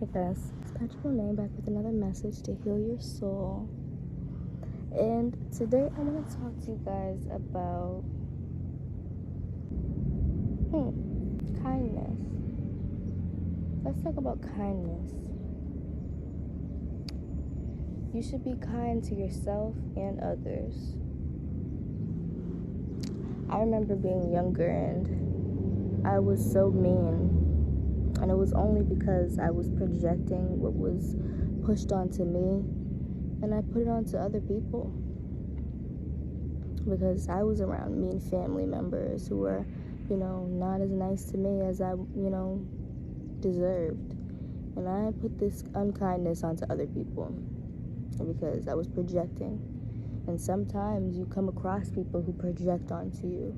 Hey guys, it's Patrick Monet back with another message to heal your soul. And today I want to talk to you guys about kindness. Let's talk about kindness. You should be kind to yourself and others. I remember being younger and I was so mean. And it was only because I was projecting what was pushed onto me and I put it onto other people. Because I was around mean family members who were, not as nice to me as I, deserved. And I put this unkindness onto other people because I was projecting. And sometimes you come across people who project onto you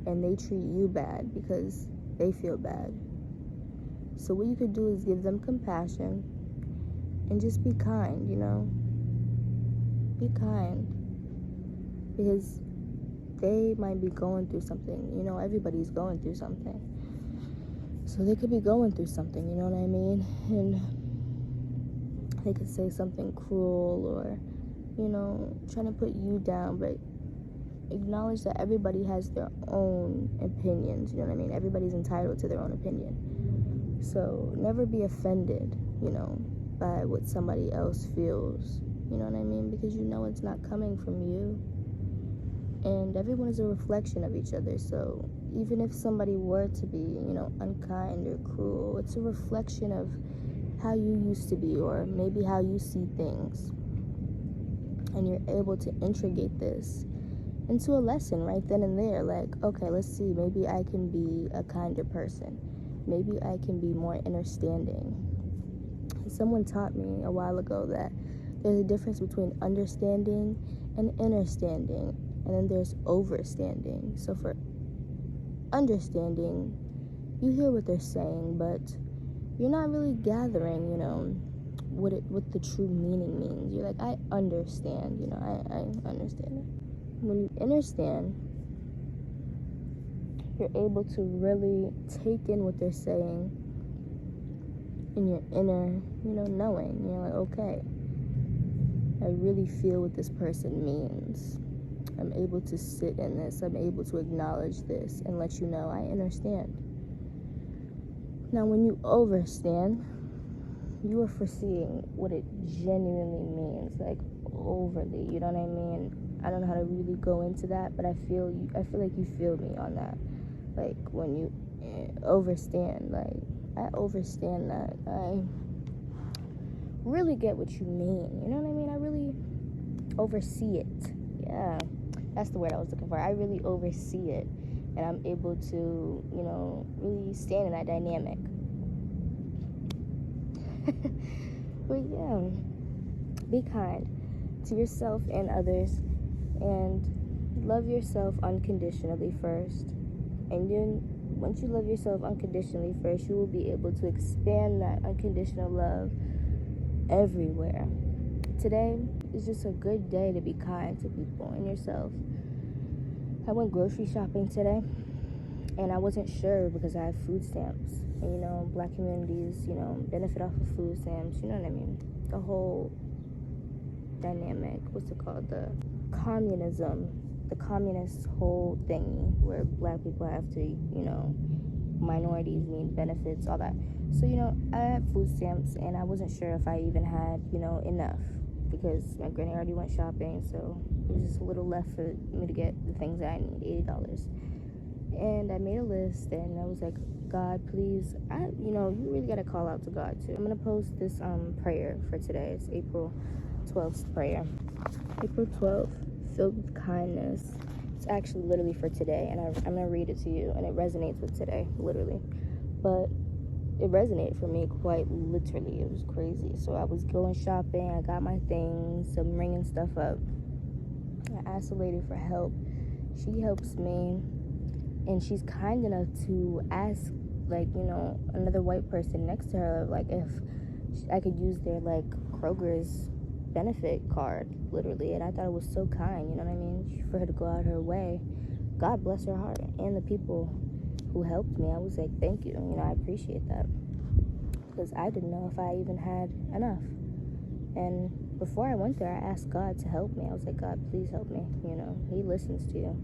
and they treat you bad because they feel bad. So what you could do is give them compassion and just be kind, Be kind. Because they might be going through something. Everybody's going through something. So they could be going through something, you know what I mean? And they could say something cruel or, trying to put you down, but acknowledge that everybody has their own opinions, you know what I mean? Everybody's entitled to their own opinion. So never be offended, by what somebody else feels, you know what I mean? Because it's not coming from you. And everyone is a reflection of each other. So even if somebody were to be, unkind or cruel, it's a reflection of how you used to be or maybe how you see things. And you're able to integrate this into a lesson right then and there. Like, okay, let's see, maybe I can be a kinder person. Maybe I can be more understanding. Someone taught me a while ago that there's a difference between understanding and understanding, and then there's overstanding. So for understanding, you hear what they're saying, but you're not really gathering, what the true meaning means. You're like, I understand, I understand it. When you understand, you're able to really take in what they're saying in your inner, knowing. You're like, okay, I really feel what this person means. I'm able to sit in this. I'm able to acknowledge this and let you know I understand. Now, when you overstand, you are foreseeing what it genuinely means, like overly, you know what I mean? I don't know how to really go into that, but I feel like you feel me on that. Like when you overstand, like I overstand that. I really get what you mean, you know what I mean? I really oversee it. Yeah, that's the word I was looking for. I really oversee it, and I'm able to, really stand in that dynamic. But yeah, be kind to yourself and others, and love yourself unconditionally first. And then once you love yourself unconditionally first, you will be able to expand that unconditional love everywhere. Today is just a good day to be kind to people and yourself. I went grocery shopping today, and I wasn't sure because I have food stamps. And, black communities, benefit off of food stamps, you know what I mean? The whole dynamic, what's it called? The communist whole thingy where black people have to, minorities need benefits, all that. So, I have food stamps, and I wasn't sure if I even had, enough because my granny already went shopping, so it was just a little left for me to get the things that I need, $80. And I made a list, and I was like, God, please, you really got to call out to God, too. I'm going to post this prayer for today. It's April 12th prayer. April 12th, filled with kindness. It's actually literally for today, and I'm going to read it to you, and it resonates with today, literally. But it resonated for me quite literally. It was crazy. So I was going shopping. I got my things. I'm ringing stuff up. I asked the lady for help. She helps me. And she's kind enough to ask, another white person next to her, if I could use their, Kroger's benefit card, literally. And I thought it was so kind, you know what I mean? For her to go out her way. God bless her heart. And the people who helped me, I was like, thank you. I appreciate that. because I didn't know if I even had enough. And before I went there, I asked God to help me. I was like, God, please help me. You know, he listens to you.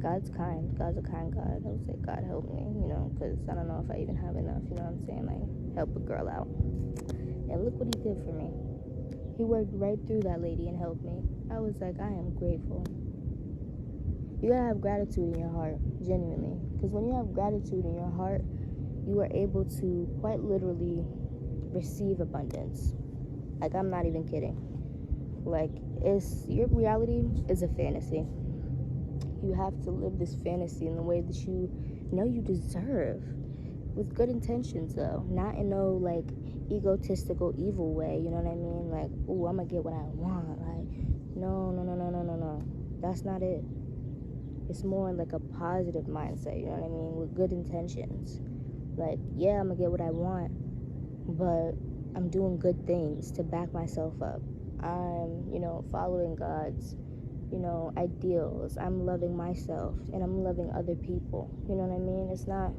God's kind. God's a kind God. I was like, God, help me, you know, because I don't know if I even have enough, you know what I'm saying? Like, help a girl out. And look what he did for me. He worked right through that lady and helped me. I was like, I am grateful. You gotta have gratitude in your heart, genuinely. Because when you have gratitude in your heart, you are able to quite literally receive abundance. Like, I'm not even kidding. Like, your reality is a fantasy. You have to live this fantasy in the way that you know you deserve, with good intentions, though, not in no like egotistical evil way, you know what I mean? Like, oh, I'm gonna get what I want. Like, no, that's not it. It's more like a positive mindset, you know what I mean, with good intentions. Like, yeah, I'm gonna get what I want, but I'm doing good things to back myself up. I'm, you know, following God's, you know, ideals. I'm loving myself, and I'm loving other people. You know what I mean? It's not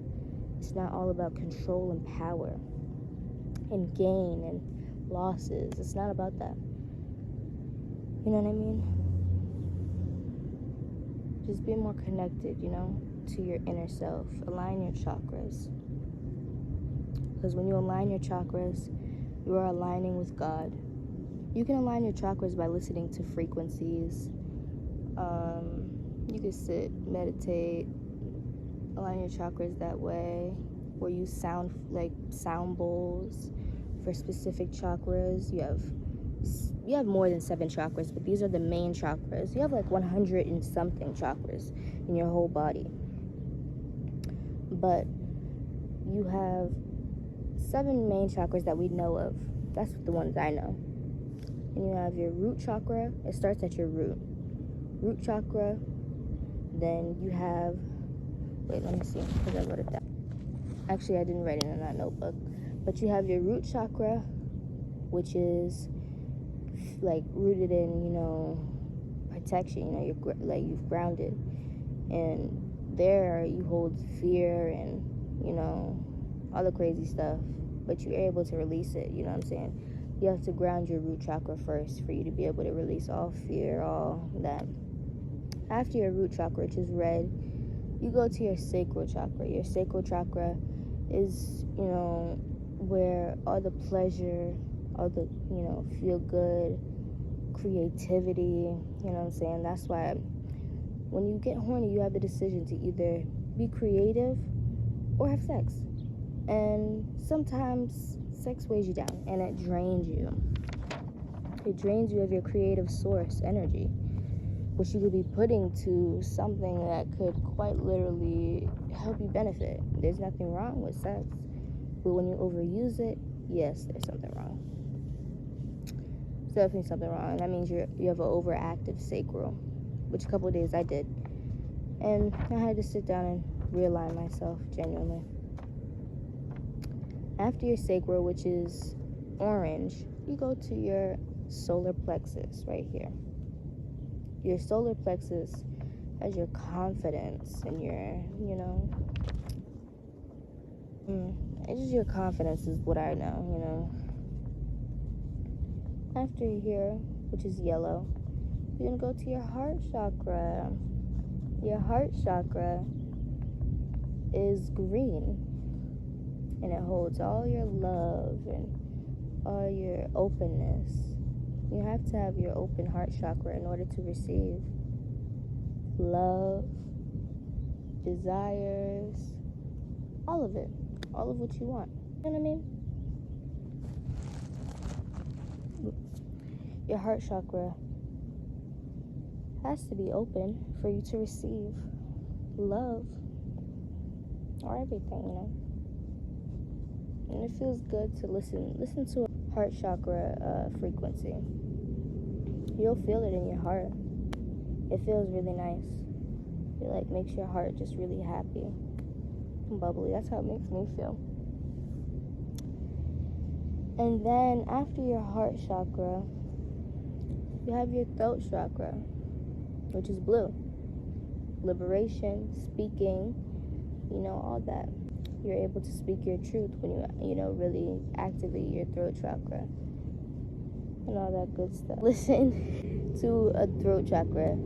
all about control and power and gain and losses. It's not about that. You know what I mean? Just be more connected, you know, to your inner self. Align your chakras. Because when you align your chakras, you are aligning with God. You can align your chakras by listening to frequencies. You can sit, meditate, align your chakras that way, where you sound like sound bowls for specific chakras. You have more than 7 chakras, but these are the main chakras. You have like 100 and something chakras in your whole body, but you have 7 main chakras that we know of. That's the ones I know. And you have your root chakra. It starts at your root chakra. Then you have, wait, let me see, because I wrote it down. Actually, I didn't write it in that notebook. But you have your root chakra, which is like rooted in, you know, protection. You know, you've grounded, and there you hold fear and, you know, all the crazy stuff. But you're able to release it. You know what I'm saying? You have to ground your root chakra first for you to be able to release all fear, all that. After your root chakra, which is red, you go to your sacral chakra. Your sacral chakra is, you know, where all the pleasure, all the, you know, feel good, creativity, you know what I'm saying? That's why when you get horny, you have the decision to either be creative or have sex. And sometimes sex weighs you down and it drains you. It drains you of your creative source energy, which you could be putting to something that could quite literally help you benefit. There's nothing wrong with sex, but when you overuse it, yes, there's something wrong. There's definitely something wrong. That means you have an overactive sacral, which a couple of days I did, and I had to sit down and realign myself genuinely. After your sacral, which is orange, you go to your solar plexus right here. Your solar plexus has your confidence and your, you know, it's just your confidence is what I know, you know. After here, which is yellow, you're going to go to your heart chakra. Your heart chakra is green, and it holds all your love and all your openness. You have to have your open heart chakra in order to receive love, desires, all of it, all of what you want. You know what I mean? Your heart chakra has to be open for you to receive love or everything, you know. And it feels good to listen to a heart chakra frequency. You'll feel it in your heart. It feels really nice. It like makes your heart just really happy and bubbly. That's how it makes me feel. And then after your heart chakra, you have your throat chakra, which is blue. Liberation, speaking, you know, all that. You're able to speak your truth when you really activate your throat chakra and all that good stuff. Listen to a throat chakra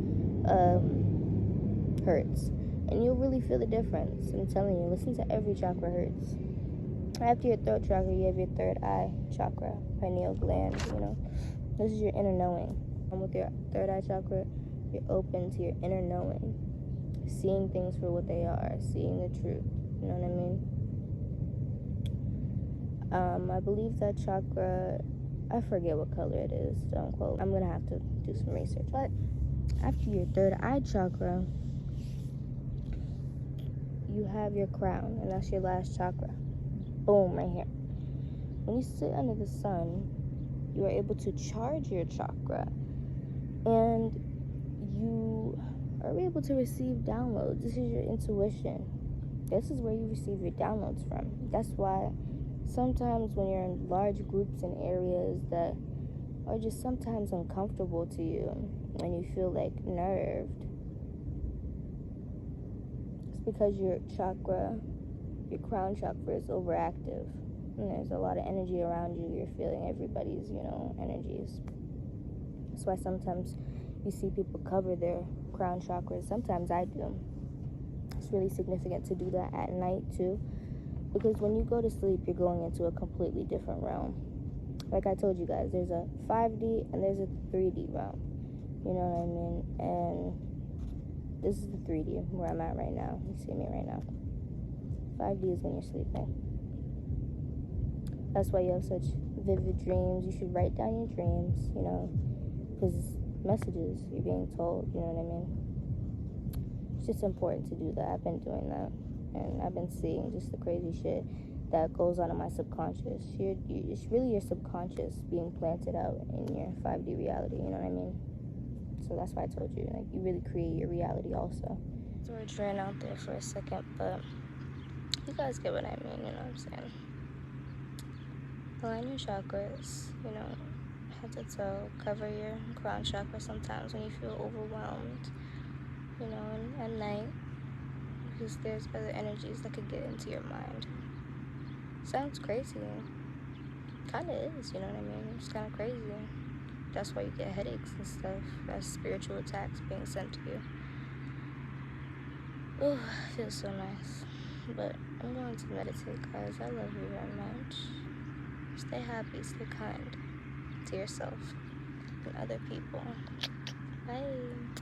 hurts, and you'll really feel the difference. I'm telling you, listen to every chakra hurts. After your throat chakra, you have your third eye chakra, pineal gland. This is your inner knowing. And with your third eye chakra, you're open to your inner knowing, seeing things for what they are, seeing the truth. You know what I mean? I believe that chakra, I forget what color it is, don't quote. I'm gonna have to do some research. But after your third eye chakra, you have your crown, and that's your last chakra. Boom, right here. When you sit under the sun, you are able to charge your chakra, and you are able to receive downloads. This is your intuition. This is where you receive your downloads from. That's why sometimes when you're in large groups and areas that are just sometimes uncomfortable to you and you feel like nerved, it's because your chakra, your crown chakra, is overactive. And there's a lot of energy around you. You're feeling everybody's, energies. That's why sometimes you see people cover their crown chakras. Sometimes I do. It's really significant to do that at night too, because when you go to sleep, you're going into a completely different realm. Like I told you guys, there's a 5D and there's a 3D realm. You know what I mean? And this is the 3D where I'm at right now. You see me right now. 5D is when you're sleeping. That's why you have such vivid dreams. You should write down your dreams, because messages you're being told, you know what I mean? It's just important to do that. I've been doing that, and I've been seeing just the crazy shit that goes on in my subconscious. It's really your subconscious being planted out in your 5D reality, you know what I mean? So that's why I told you, like, you really create your reality also. So we're drawing out there for a second, but you guys get what I mean, you know what I'm saying? Align your chakras, head to toe. Cover your crown chakra sometimes when you feel overwhelmed, and at night, because there's other energies that could get into your mind. Sounds crazy. Kinda is, you know what I mean? It's kinda crazy. That's why you get headaches and stuff. That's spiritual attacks being sent to you. Oh, it feels so nice. But I'm going to meditate, guys. I love you very much. Stay happy, stay kind to yourself and other people. Bye.